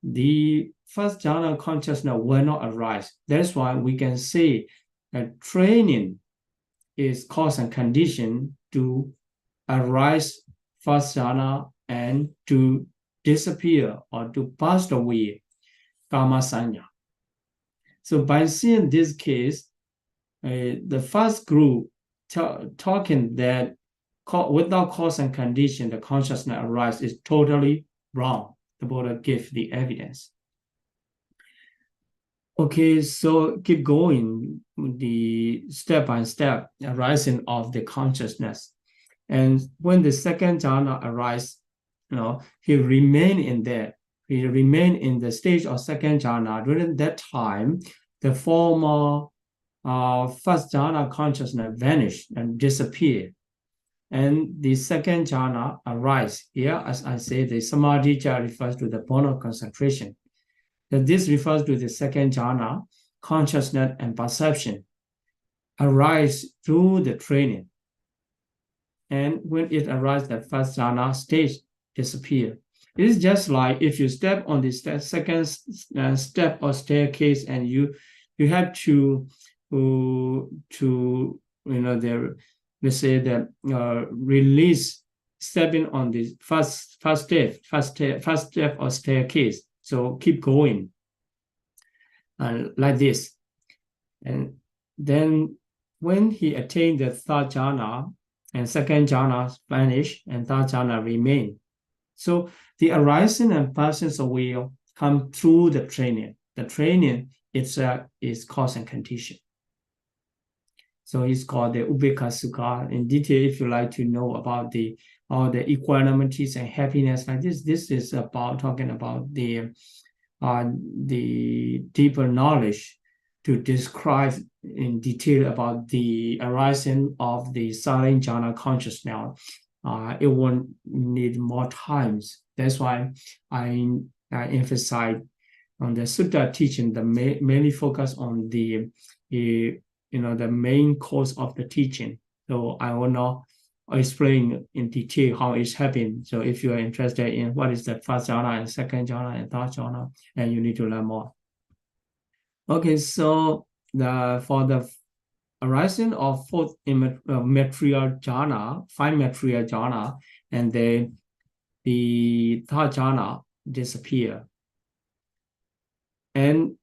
the first jhana consciousness will not arise. That's why we can say that training is cause and condition to arise first jhana and to disappear or to pass away kama sanya. So by seeing this case, the first group talking that without cause and condition, the consciousness arise is totally wrong. The Buddha gave the evidence. Okay, so keep going the step by step arising of the consciousness. And when the second jhana arises, he remained in there. He remained in the stage of second jhana. During that time, the former first jhana consciousness vanished and disappeared. And the second jhana arise. Here, as I say, the samadhi refers to the point of concentration. That this refers to the second jhana, consciousness and perception arise through the training. And when it arises, the first jhana stage disappear. It is just like if you step on the second step or staircase, and you have to let's say that release stepping on the first step or staircase. So keep going like this. And then when he attained the third jhana and second jhana vanish and third jhana remain. So the arising and passing away come through the training. The training itself is cause and condition. So it's called the Ubeka Sukha. In detail, if you like to know about all the equanimities and happiness like this is about talking about the deeper knowledge to describe in detail about the arising of the silent jhana consciousness. It won't need more times. That's why I emphasize on the sutta teaching, the mainly focus on the main course of the teaching. So I will not explain in detail how it's happening. So if you are interested in what is the first jhana and second jhana and third jhana, and you need to learn more. Okay, so for the arising of fourth material jhana, five material jhana, and then the third jhana disappear. And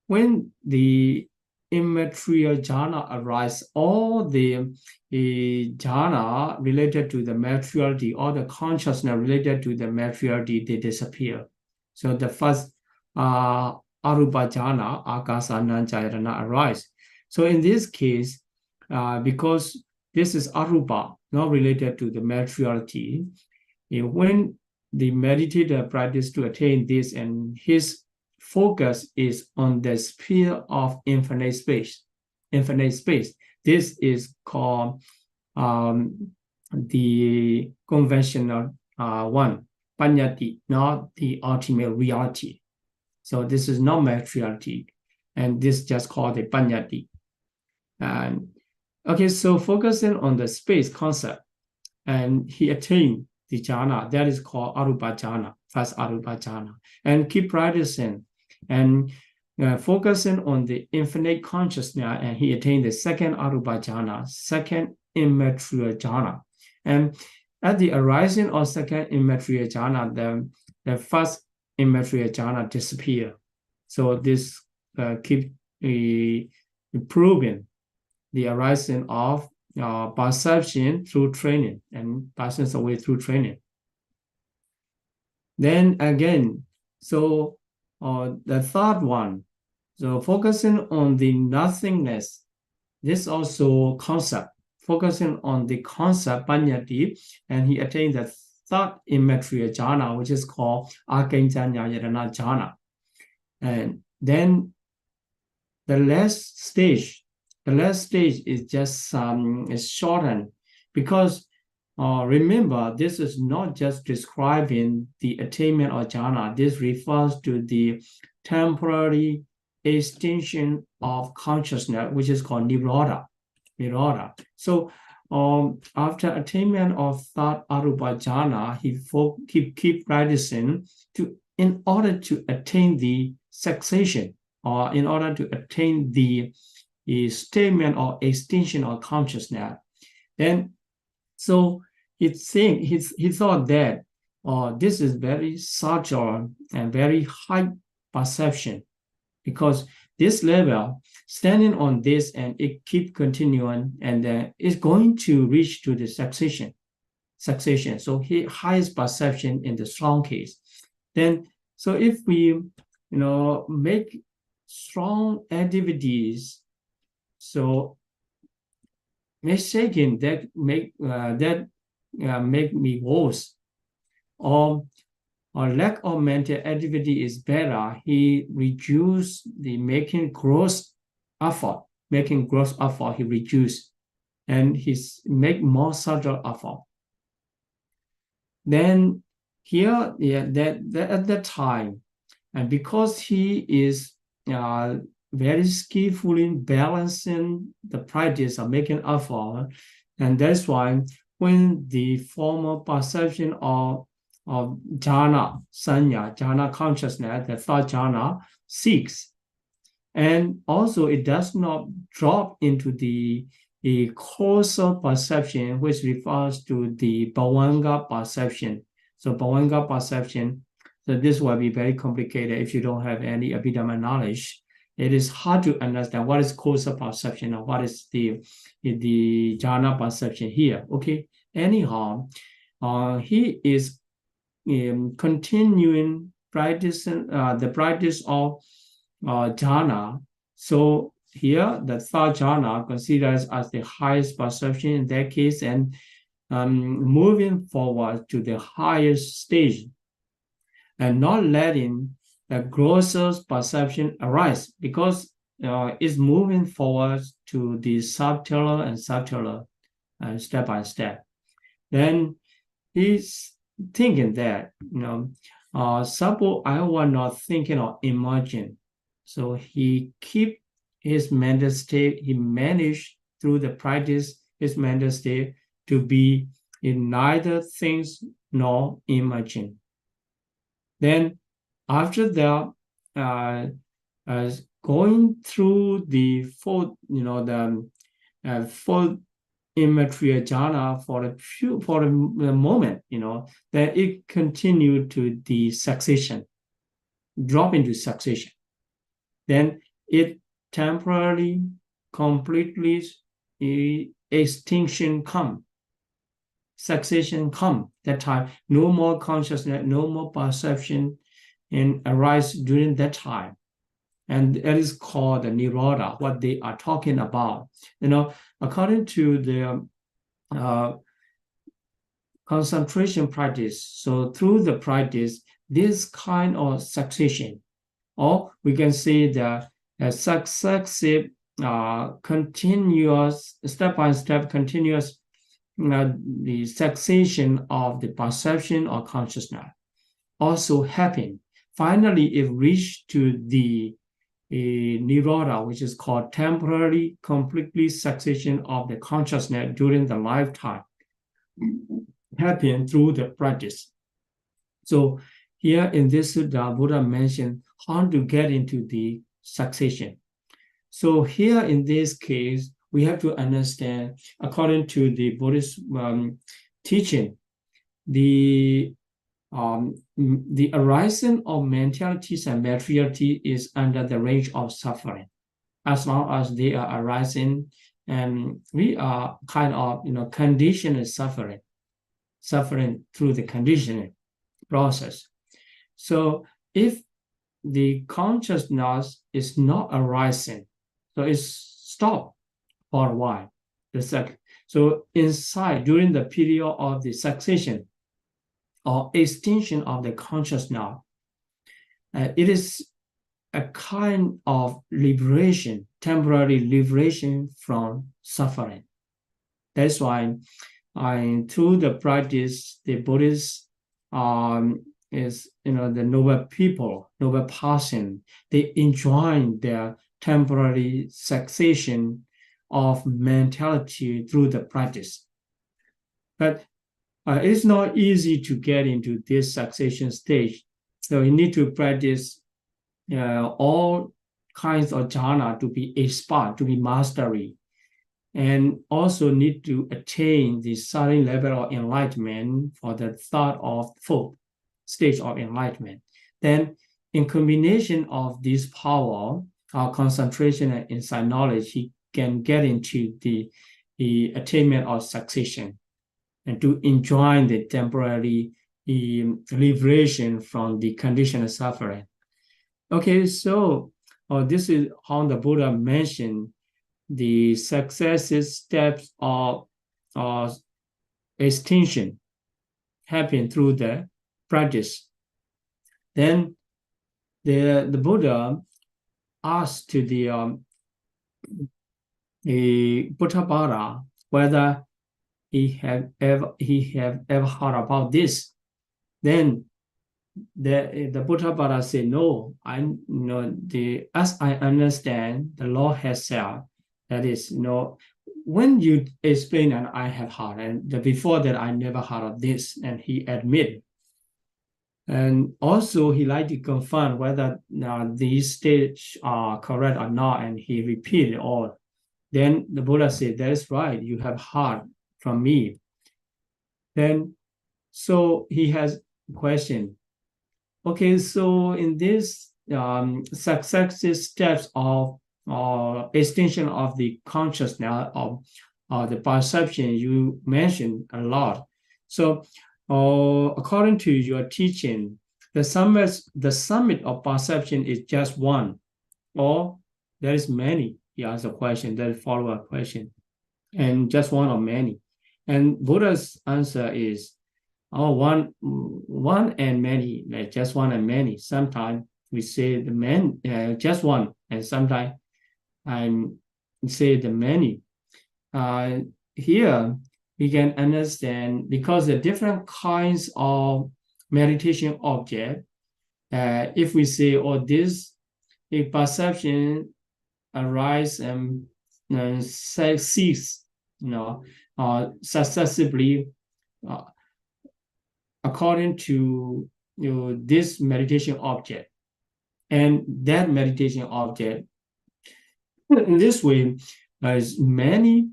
when the immaterial jhana arise, all the jhana related to the materiality or the consciousness related to the materiality, they disappear. So the first arupa jhana, akasa nanjayatana arise. So in this case, because this is arupa, not related to the materiality, when the meditator practice to attain this, and his focus is on the sphere of infinite space. Infinite space. This is called the conventional one, panyati, not the ultimate reality. So this is not materiality, and this just called the panyati. And okay, so focusing on the space concept, and he attained the jhana that is called arupa jhana, first arupa jhana, and keep practicing and focusing on the infinite consciousness, and he attained the second arupa jhana, second immaterial jhana. And at the arising of second immaterial jhana, the first immaterial jhana disappear. So this keep improving the arising of perception through training and passes away through training. Then again, so the third one, so focusing on the nothingness, this also concept, focusing on the concept panyati, and he attained the third immaterial jhana, which is called akinjanya jhana. And then the last stage is just is shortened, because remember, this is not just describing the attainment of jhana. This refers to the temporary extinction of consciousness, which is called nirodha. So after attainment of third arupa jhana, he keep practicing in order to attain the cessation, or in order to attain the statement or extinction of consciousness. Then, so he thought that this is very subtle and very high perception, because this level, standing on this and it keep continuing, and it's going to reach to the cessation. So highest perception in the strong case. Then, so if we make strong activities, so mistaken that make me worse, or lack of mental activity is better. He reduced the making gross effort. He reduced, and he's make more subtle effort. Then here, that at that time, and because he is very skillfully balancing the practice of making effort, and that's why when the former perception of jhana, sanya, jhana consciousness, the third jhana, seeks, and also it does not drop into the causal perception, which refers to the bhavanga perception. So bhavanga perception, so this will be very complicated if you don't have any Abhidhamma knowledge. It is hard to understand what is causal perception and what is the jhana perception here. Okay. Anyhow, he is continuing practicing the practice of jhana. So here, the third jhana considers as the highest perception in that case, and moving forward to the highest stage, and not letting the grosser perception arise, because it's moving forward to the subtler and subtler, step by step. Then he's thinking that, suppose I was not thinking or imagining. So he keep his mental state, he managed through the practice, his mental state to be in neither things nor imagine. Then after that, going through the fourth, fourth immaterial jhana for a moment, then it continued to the cessation, drop into cessation. Then it temporarily, completely extinction come, cessation come. That time, no more consciousness, no more perception, and arise during that time. And that is called the nirodha, what they are talking about. According to the concentration practice, so through the practice, this kind of succession, or we can say the successive, continuous, step-by-step, continuous, the succession of the perception or consciousness also happen. Finally, it reached to the nirodha, which is called temporary, completely succession of the consciousness during the lifetime, happen through the practice. So here in this sutta, Buddha mentioned how to get into the succession. So here in this case, we have to understand, according to the Buddhist teaching, the arising of mentalities and materiality is under the range of suffering. As long as they are arising, and we are kind of conditioned suffering through the conditioning process. So if the consciousness is not arising, so it's stopped for a while. So inside, during the period of the succession or extinction of the consciousness, it is a kind of liberation, temporary liberation from suffering. That's why through the practice, the Buddhists is the noble people, noble person, they enjoy their temporary cessation of mentality through the practice. But it's not easy to get into this cessation stage. So you need to practice all kinds of jhana to be expert, to be mastery, and also need to attain the certain level of enlightenment for the third or fourth stage of enlightenment. Then, in combination of this power, concentration and insight knowledge, he can get into the attainment of succession and to enjoy the temporary liberation from the conditioned suffering. Okay, so this is how the Buddha mentioned the successive steps of extinction happen through the practice. Then the Buddha asked to the Buddhabara whether he have ever heard about this. Then the Buddhabara said, no, as I understand, the law has said, that is, when you explain and I have heard, and before that I never heard of this, and he admitted. And also he liked to confirm whether these states are correct or not, and he repeated all. Then the Buddha said, that is right, you have heard from me. Then, so he has a question. Okay, so in this successive steps of extinction of the consciousness of the perception, you mentioned a lot. So according to your teaching, the summit of perception is just one, or there is many? He asked a question, that follow-up question, and just one or many. And Buddha's answer is, one and many, like just one and many. Sometimes we say the just one, and sometimes I say the many. Here we can understand, because the different kinds of meditation object, if we say, this a perception arise and cease, successively, according to this meditation object and that meditation object. In this way, as many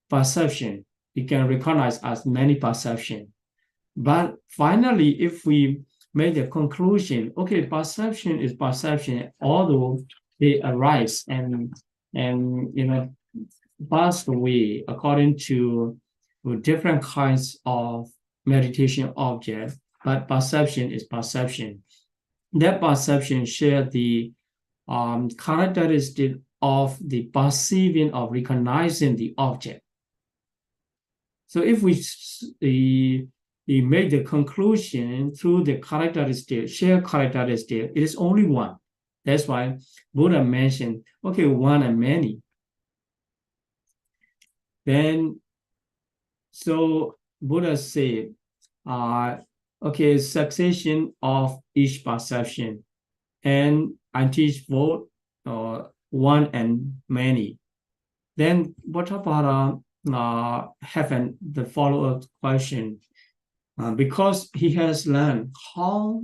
perception, we can recognize as many perception. But finally, if we make the conclusion, okay, perception is perception, although they arise and pass away according to different kinds of meditation objects, but perception is perception. that perception share the characteristic of the perceiving or recognizing the object. So if we make the conclusion through the characteristic, shared characteristic, it is only one. That's why Buddha mentioned, okay, one and many. Then, so Buddha said, okay, succession of each perception. And I teach both one and many. Then Bhattabhara have the follow-up question. Because he has learned how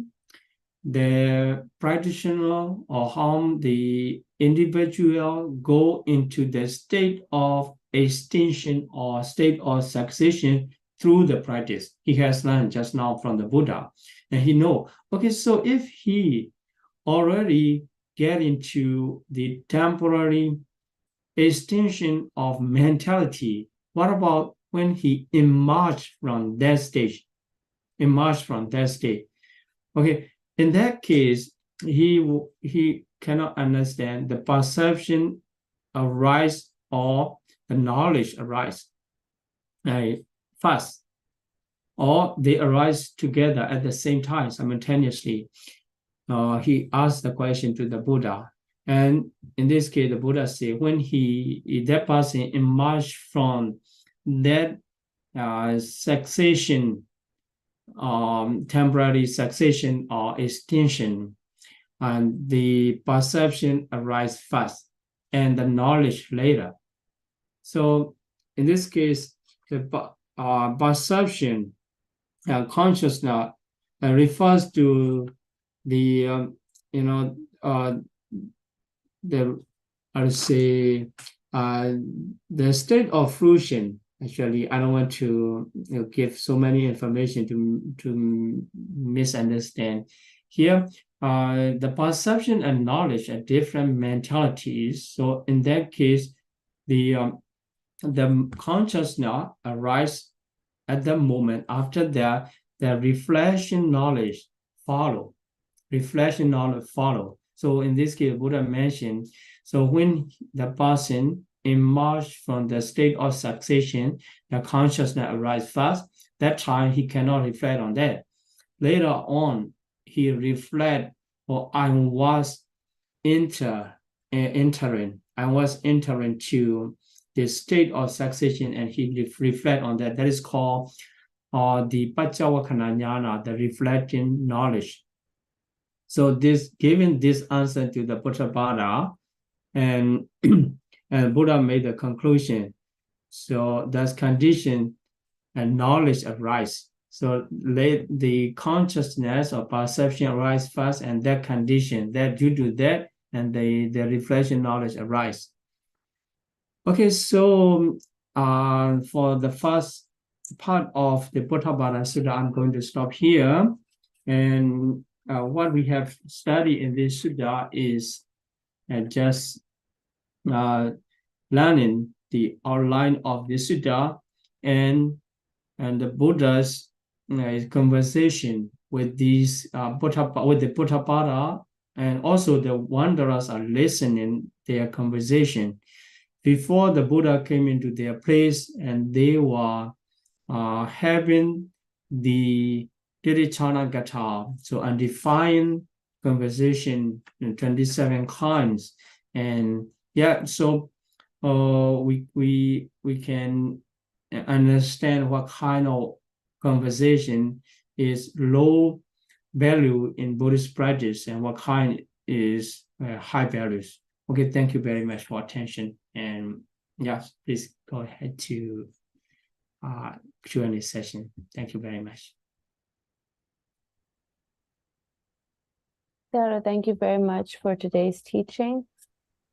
the practitioner or how the individual go into the state of extinction or state of succession through the practice. He has learned just now from the Buddha. And he know, okay, so if he already get into the temporary extinction of mentality, what about when he emerge from that stage? Okay, in that case, he cannot understand the perception arise or the knowledge arise fast, or they arise together at the same time simultaneously. He asked the question to the Buddha, and in this case, the Buddha said when that person emerged from that succession, temporary succession or extinction, and the perception arise fast and the knowledge later. So in this case, the perception consciousness refers to the the I would say the state of fruition. Actually, I don't want to give so many information to misunderstand. Here, the perception and knowledge are different mentalities. So in that case, the consciousness arises at the moment. After that, the reflection knowledge follow. Reflection knowledge follow. So in this case, Buddha mentioned, so when the person emerged from the state of succession, the consciousness arises first. That time he cannot reflect on that. Later on, he reflect, or I was entering to the state of succession, and he reflect on that. That is called the Paccavekkhana Jnana, the reflecting knowledge. So giving this answer to the Bhattabhara, and Buddha made the conclusion. So that's condition and knowledge arise. So let the consciousness or perception arise first, and that condition, that due to that, and the reflection knowledge arise. Okay, so for the first part of the Bhattabhara Sutta, I'm going to stop here. And what we have studied in this Sutta is just learning the outline of the Sutta and the Buddha's conversation with these with the Bhattabhara, and also the wanderers are listening their conversation. Before the Buddha came into their place, and they were having the Tirichana Gatha, so undefined conversation in 27 kinds. And yeah, so we can understand what kind of conversation is low value in Buddhist practice and what kind is high values. Okay, thank you very much for attention. And yes, please go ahead to Q&A session. Thank you very much. Sarah, thank you very much for today's teaching.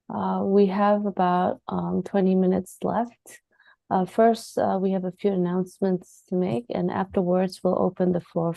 We have about 20 minutes left. First, we have a few announcements to make, and afterwards we'll open the floor